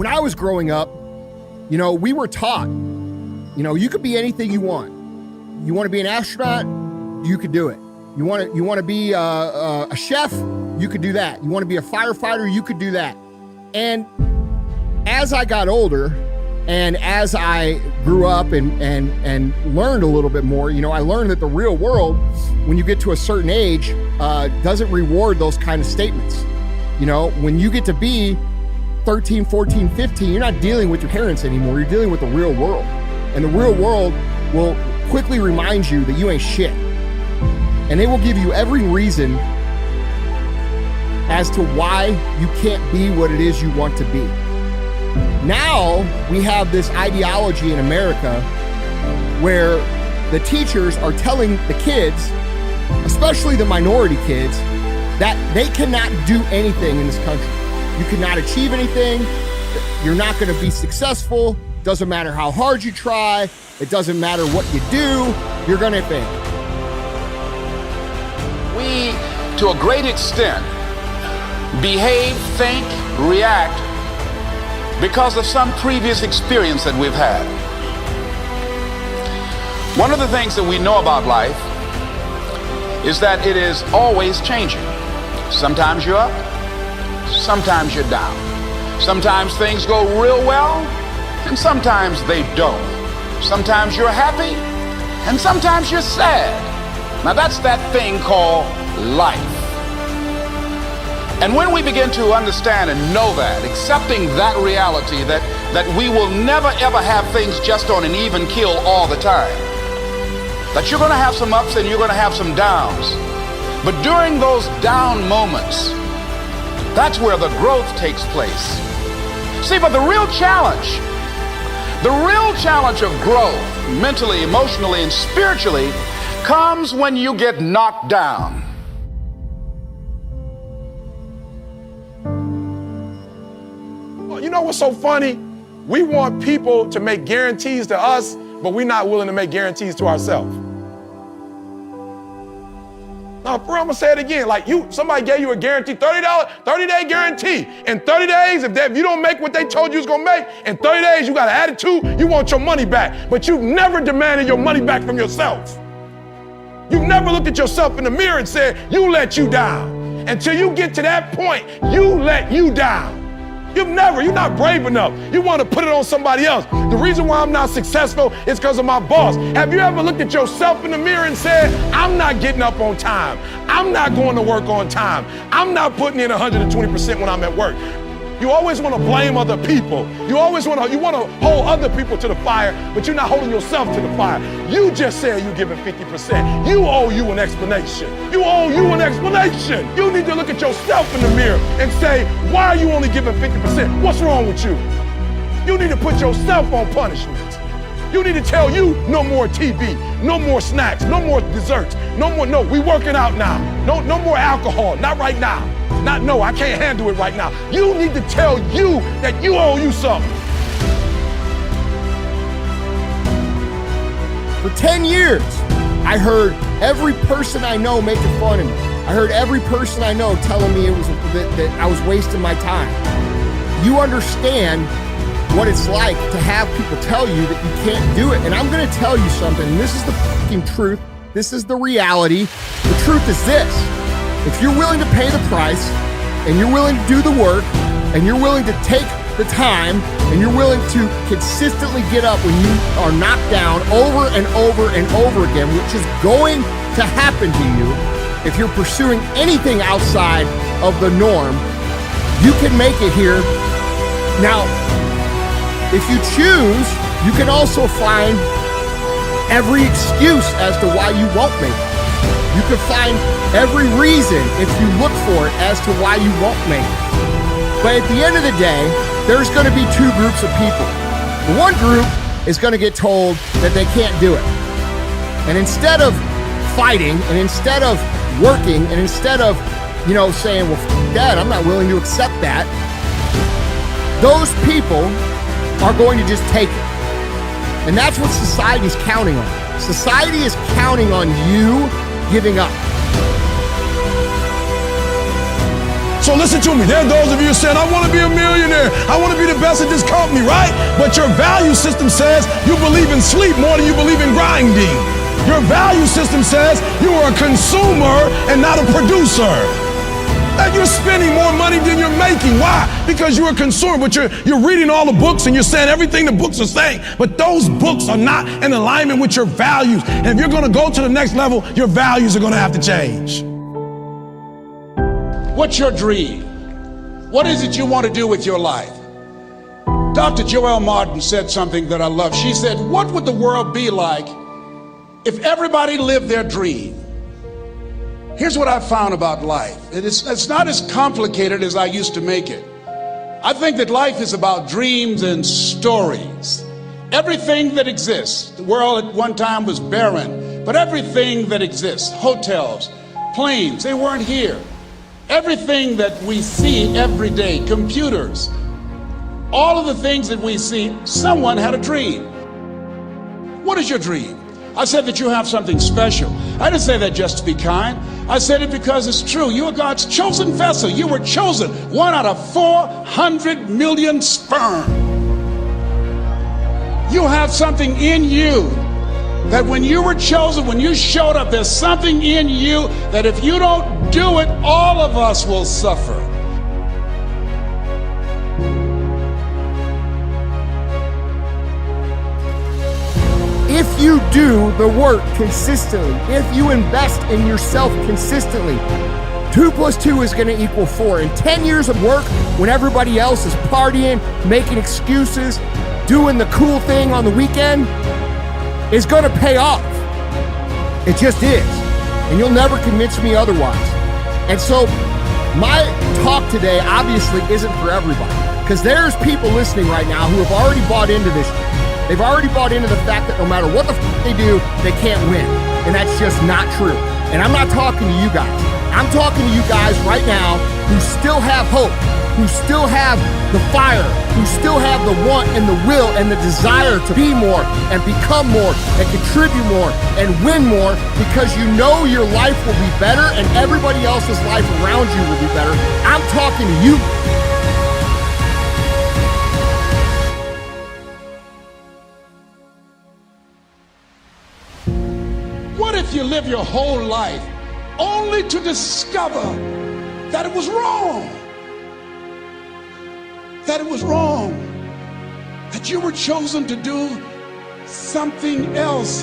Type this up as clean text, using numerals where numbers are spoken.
when I was growing up, we were taught, you could be anything you want. You want to be an astronaut, you could do it. You want to be a chef, you could do that. You want to be a firefighter, you could do that. And as I got older, and as I grew up and learned a little bit more, I learned that the real world, when you get to a certain age, doesn't reward those kind of statements. When you get to be 13, 14, 15, you're not dealing with your parents anymore. You're dealing with the real world. And the real world will quickly remind you that you ain't shit. And they will give you every reason as to why you can't be what it is you want to be. Now we have this ideology in America where the teachers are telling the kids, especially the minority kids, that they cannot do anything in this country. You cannot achieve anything. You're not going to be successful. Doesn't matter how hard you try. It doesn't matter what you do. You're going to fail. We, to a great extent, behave, think, react because of some previous experience that we've had. One of the things that we know about life is that it is always changing. Sometimes you're up, sometimes you're down. Sometimes things go real well, and sometimes they don't. Sometimes you're happy, and sometimes you're sad. Now that's that thing called life. And when we begin to understand and know that, accepting that reality that we will never ever have things just on an even keel all the time, that you're going to have some ups and you're going to have some downs. But during those down moments, that's where the growth takes place. See, but the real challenge of growth, mentally, emotionally, and spiritually, comes when you get knocked down. You know what's so funny? We want people to make guarantees to us, but we're not willing to make guarantees to ourselves. Now, for real, I'm gonna say it again. Like somebody gave you a guarantee, $30, 30-day guarantee. In 30 days, if you don't make what they told you was gonna make, in 30 days, you got an attitude, you want your money back. But you've never demanded your money back from yourself. You've never looked at yourself in the mirror and said, you let you down. Until you get to that point, you let you down. You're not brave enough. You want to put it on somebody else. The reason why I'm not successful is because of my boss. Have you ever looked at yourself in the mirror and said, I'm not getting up on time. I'm not going to work on time. I'm not putting in 120% when I'm at work. You always want to blame other people. You want to hold other people to the fire, but you're not holding yourself to the fire. You just said you're giving 50%. You owe you an explanation. You need to look at yourself in the mirror and say, why are you only giving 50%? What's wrong with you? You need to put yourself on punishment. You need to tell you no more TV, no more snacks, no more desserts, we working out now. No more alcohol, not right now. I can't handle it right now. You need to tell you that you owe you something. For 10 years, I heard every person I know making fun of me. I heard every person I know telling me that I was wasting my time. You understand what it's like to have people tell you that you can't do it. And I'm going to tell you something, and this is the fucking truth. This is the reality. The truth is this. If you're willing to pay the price, and you're willing to do the work, and you're willing to take the time, and you're willing to consistently get up when you are knocked down over and over and over again, which is going to happen to you if you're pursuing anything outside of the norm, you can make it here. Now, if you choose, you can also find every excuse as to why you won't make it. You can find every reason, if you look for it, as to why you won't make it. But at the end of the day, there's going to be two groups of people. The one group is going to get told that they can't do it. And instead of fighting, and instead of working, and instead of, saying, well, f*** that, I'm not willing to accept that, those people are going to just take it. And that's what society's counting on. Society is counting on you giving up. So So listen to me. There are those of you saying, I want to be a millionaire. I want to be the best at this company, right? But your value system says you believe in sleep more than you believe in grinding. Your value system says you are a consumer and not a producer. That you're spending more money than you're making. Why? Because you're a consumer, but you're reading all the books and you're saying everything the books are saying. But those books are not in alignment with your values. And if you're going to go to the next level, your values are going to have to change. What's your dream? What is it you want to do with your life? Dr. Joelle Martin said something that I love. She said, what would the world be like if everybody lived their dream? Here's what I found about life. It's not as complicated as I used to make it. I think that life is about dreams and stories. Everything that exists, the world at one time was barren, but everything that exists, hotels, planes, they weren't here. Everything that we see every day, computers, all of the things that we see, someone had a dream. What is your dream? I said that you have something special. I didn't say that just to be kind. I said it because it's true. You are God's chosen vessel. You were chosen, 1 out of 400 million sperm. You have something in you that when you were chosen, when you showed up, there's something in you that if you don't do it, all of us will suffer. If you do the work consistently, if you invest in yourself consistently, 2 + 2 is going to equal 4. And 10 years of work when everybody else is partying, making excuses, doing the cool thing on the weekend is going to pay off. It just is. And you'll never convince me otherwise. And so my talk today obviously isn't for everybody, because there's people listening right now who have already bought into this. They've already bought into the fact that no matter what the they do, they can't win. And that's just not true. And I'm not talking to you guys. I'm talking to you guys right now who still have hope, who still have the fire, who still have the want and the will and the desire to be more and become more and contribute more and win more, because you know your life will be better and everybody else's life around you will be better. I'm talking to you. What if you live your whole life only to discover that it was wrong? That it was wrong. That you were chosen to do something else